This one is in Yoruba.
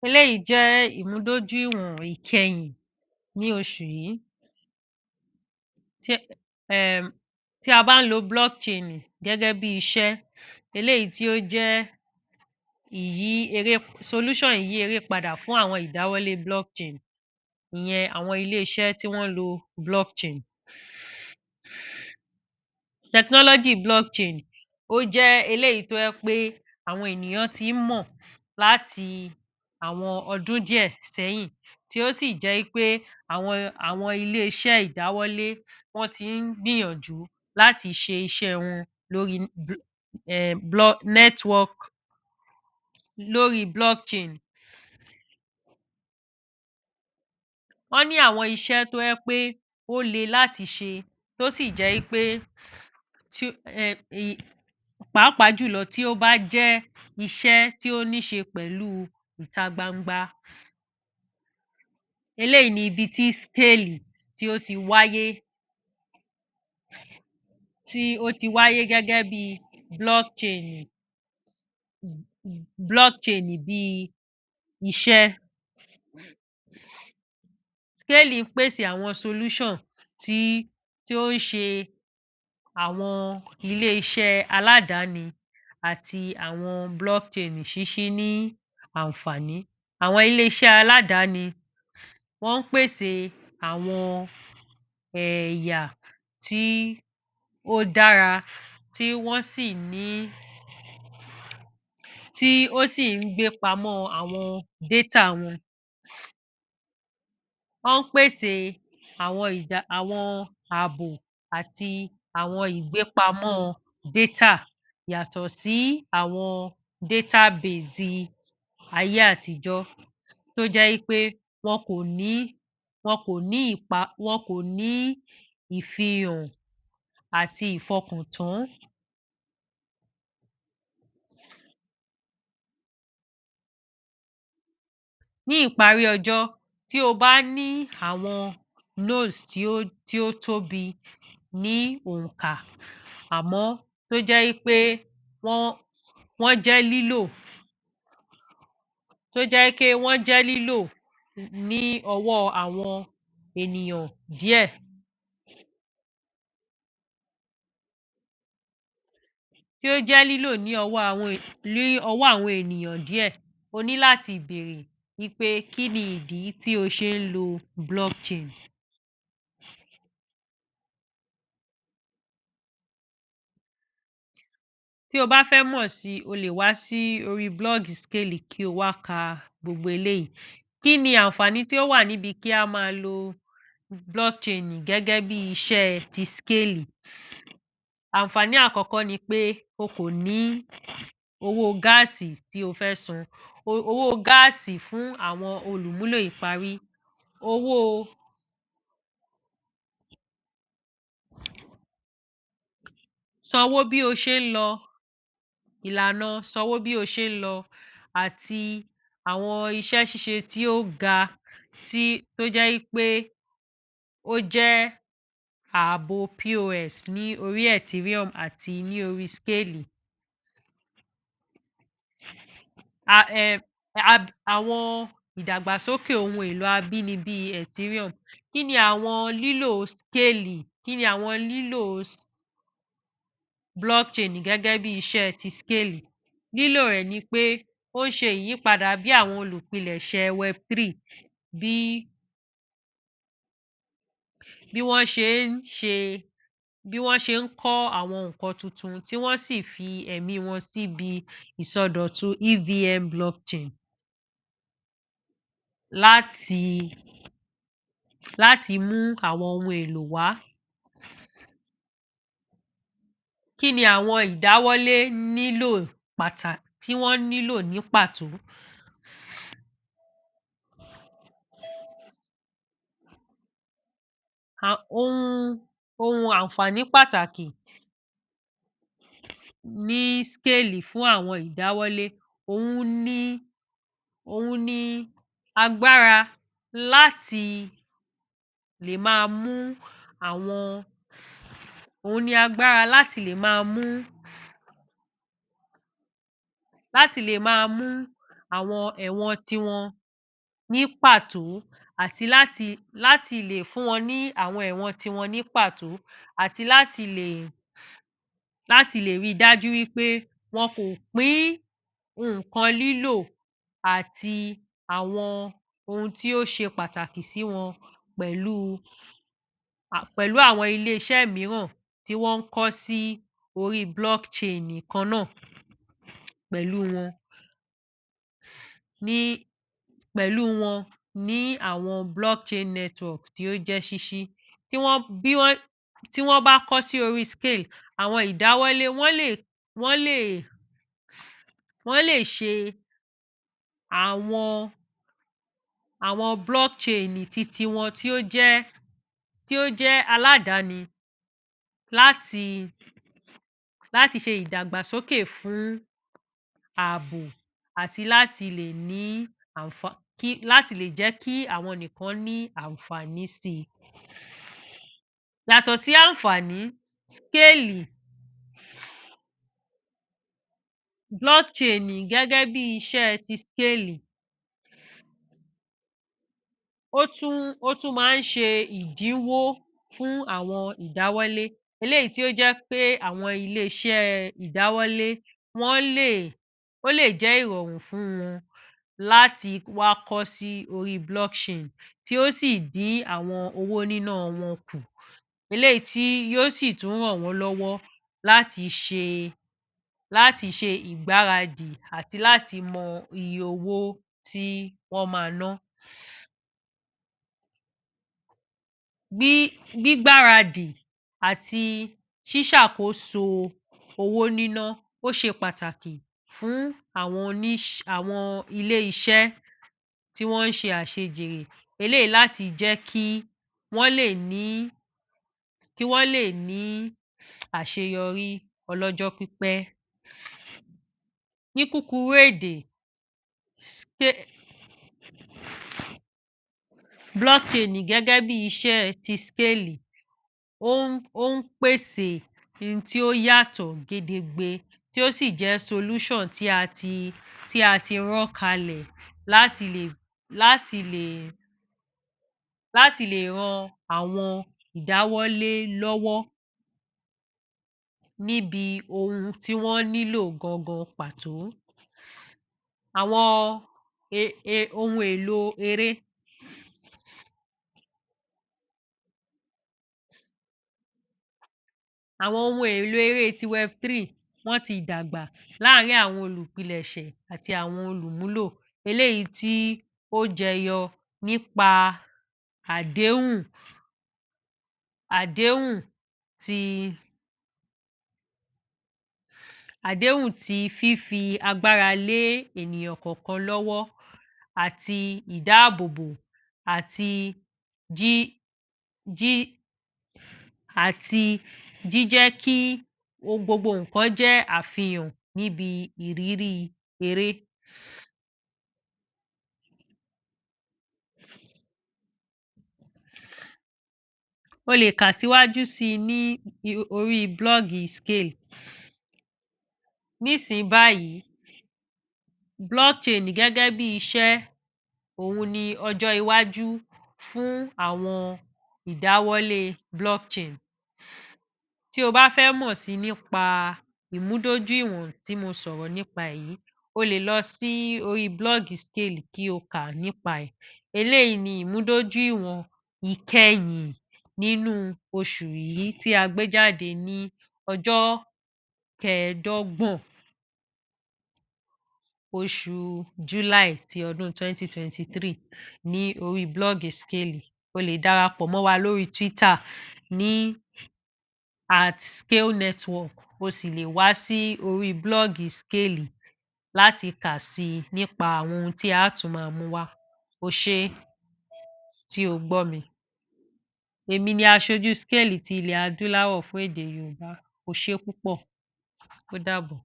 Eléyìí jẹ́ ìmúdójúìwọ̀n ìkẹyìn ní oṣù yìí. Tí a bá ń lo blockchain gẹ́gẹ́ bí iṣẹ́, eléyìí tí ó jẹ́ solution ìyí eré padà fún àwọn ìdáwọ́lé blockchain, ìyẹn àwọn ilé-iṣẹ́ tí wọ́n lo blockchain. Technology blockchain ó jẹ́ eléyìí tó jẹ́ pé àwọn ènìyàn ti ń mọ̀ láti àwọn ọdún díẹ̀ sẹ́yìn, tí ó sì jẹ́ pé àwọn ilé-iṣẹ́ ìdáwọ́lé wọ́n ti ń gbìyànjú láti ṣe iṣẹ́ wọn lórí blockchain. Wọ́n ní àwọn iṣẹ́ tó jẹ́ pé ó le láti ṣe, tó sì jẹ́ pé pàápàá jùlọ tí ó bá jẹ́ iṣẹ́ tí ó ní ṣe pẹ̀lú ìta gbangba. Eléyìí ni ibi tí scale tí ó ti wáyé, gẹ́gẹ́ bí blockchain bí iṣẹ́. Scale ń pèsè àwọn solution tí ó ń ṣe àwọn ilé-iṣẹ́ aládàáni àti àwọn blockchain ṣíṣí ní àǹfààní. Àwọn ilé-iṣẹ́ aládàáni wọ́n ń pèsè àwọn ẹ̀yà tí ó dára tí ó sì ń gbé pamọ́ àwọn data wọn. Wọ́n ń pèsè àwọn ààbò àti àwọn ìgbépamọ́ data yàtọ̀ sí àwọn database ayé àtijọ́ tó jẹ́ pé wọn kò ní ìfihàn àti ìfọkàntán. Ní ìparí ọjọ́, tí o bá ní àwọn nodes tí ó tóbi ní òǹkà, àmọ́ tó jẹ́ pé wọ́n jẹ́ lílò ní ọwọ́ àwọn ènìyàn díẹ̀. Tí ó jẹ́ lílò ní ọwọ́ àwọn ènìyàn díẹ̀, o ní láti béèrè wípé kí ni ìdí tí o ṣe ń lo blockchain. Tí o bá fẹ́ mọ̀ sí, o lè wá sí orí Buloogi SKALE kí o wá ka gbogbo eléyìí. Kí ni àǹfààní tí ó wà níbi kí a máa lo blockchain gẹ́gẹ́ bí iṣẹ́ ti scale? Àǹfààní àkọ́kọ́ ni pé o kò ní owó gáàsì tí o fẹ́ san. Owó gáàsì fún àwọn olùmúlò ìparí. Sanwó bí o ṣe ń lọ, ìlànà sanwó bí o ṣe ń lọ àti àwọn iṣẹ́ ṣíṣe tí ó ga tó jẹ́ pé ó jẹ́ ààbò POS ní orí Ethereum àti ní orí Scale. Àwọn ìdàgbàsókè ohun èlò abínibí Ethereum. Kí ni àwọn lílò Scale? Kí ni àwọn lílò blockchain gẹ́gẹ́ bí iṣẹ́ ti Scale? Lílò rẹ̀ ni pé ó ń ṣe ìyípadà bí àwọn olùpilẹ̀ṣẹ̀ Web3 bí wọ́n ṣe ń kọ́ àwọn nǹkan tuntun tí wọ́n sì fi ẹ̀mí wọn síbi ìsọdọ̀tun EVM blockchain láti mú àwọn ohun èlò wá. Kí ni àwọn ìdáwọ́lé tí wọ́n nílò ní pàtó? Ohun àǹfààní pàtàkì ní Scale fún àwọn ìdáwọ́lé, òun ni agbára láti lè máa mú àwọn ẹ̀wọ̀n tiwọn ní pàtó àti láti lè fún wọn ní àwọn ẹ̀wọ̀n tiwọn ní pàtó àti láti lè rí i dájú wípé wọn kò pín nǹkan lílò àti àwọn ohun tí ó ṣe pàtàkì sí wọn pẹ̀lú àwọn ilé-iṣẹ́ mìíràn tí wọ́n ń kọ́ sí orí blockchain kan náà pẹ̀lú wọn ní àwọn blockchain network tí ó jẹ́ ṣíṣí. Tí wọ́n bá kọ́ sí orí scale, àwọn ìdáwọ́lé wọ́n lè ṣe àwọn blockchain titi wọn tí ó jẹ́ aládàáni láti ṣe ìdàgbàsókè fún ààbò àti láti lè jẹ́ kí àwọn nìkan ní àǹfààní sí i. Yàtọ̀ sí àǹfààní, blockchain gẹ́gẹ́ bí iṣẹ́ ti scale ó tún máa ń ṣe ìdínwó fún àwọn ìdáwọ́lé eléyìí tí ó jẹ́ pé àwọn ilé-iṣẹ́ ìdáwọ́lé ó lè jẹ́ ìrọ̀rùn fún wọn láti wá kọ́ sí orí blockchain tí ó sì dín àwọn owó níná wọn kù eléyìí tí yóò sì tún ràn wọ́n lọ́wọ́ láti ṣe ìgbáradì àti láti mọ iye owó tí wọ́n máa ná. Gbígbáradì àti ṣíṣàkóso owó níná ó ṣe pàtàkì fún àwọn ilé-iṣẹ́ tí wọ́n ń ṣe àṣejèrè eléyìí láti jẹ́ kí wọ́n lè ní àṣeyọrí ọlọ́jọ́ pípẹ́. Ní kúkúrú èdè, blockchain gẹ́gẹ́ bí iṣẹ́ ti scale ó ń pèsè ohun tí ó yàtọ̀ gedegbe tí ó sì jẹ́ solution tí a ti rán kalẹ̀ láti lè ran àwọn ìdáwọ́lé lọ́wọ́ níbi ohun tí wọ́n nílò gangan pàtó. Àwọn ohun èlò eré. Àwọn ohun èlò eré ti Web3 wọ́n ti dàgbà láàárín àwọn olùpilẹ̀ṣẹ̀ àti àwọn olùmúlò eléyìí tí ó jẹyọ nípa àdéhùn ti fífi agbára lé ènìyàn kọ̀ọ̀kan lọ́wọ́ àti ìdáàbòbò àti jíjẹ́ kí gbogbo nǹkan jẹ́ àfihàn níbi ìrírí eré. O lè kà síwájú sí i ní orí Buloogi SKALE. Nísìnyí báyìí, blockchain gẹ́gẹ́ bí iṣẹ́ òun ni ọjọ́ iwájú fún àwọn ìdáwọ́lé blockchain. Tí o bá fẹ́ mọ̀ sí nípa ìmúdójúìwọ̀n tí mo sọ̀rọ̀ nípa èyí, o lè lọ sí orí Buloogi SKALE kí o kà nípa ẹ̀. Eléyìí ni ìmúdójúìwọ̀n ìkẹyìn nínú oṣù yìí tí a gbé jáde ní ọjọ́ 25 oṣù July ti ọdún 2023 ní orí Buloogi SKALE. O lè darapọ̀ mọ́ wa lórí Twitter ní @SKALENetwork. O sì lè wá sí orí Buloogi SKALE láti kà sí i nípa àwọn ohun tí a tún máa mú wá. O ṣé tí o gbọ́ mi. Èmi ni aṣojú Scale ti ilẹ̀ adúláwọ̀ fún èdè Yorùbá. O ṣé púpọ̀. Ó dàbọ̀.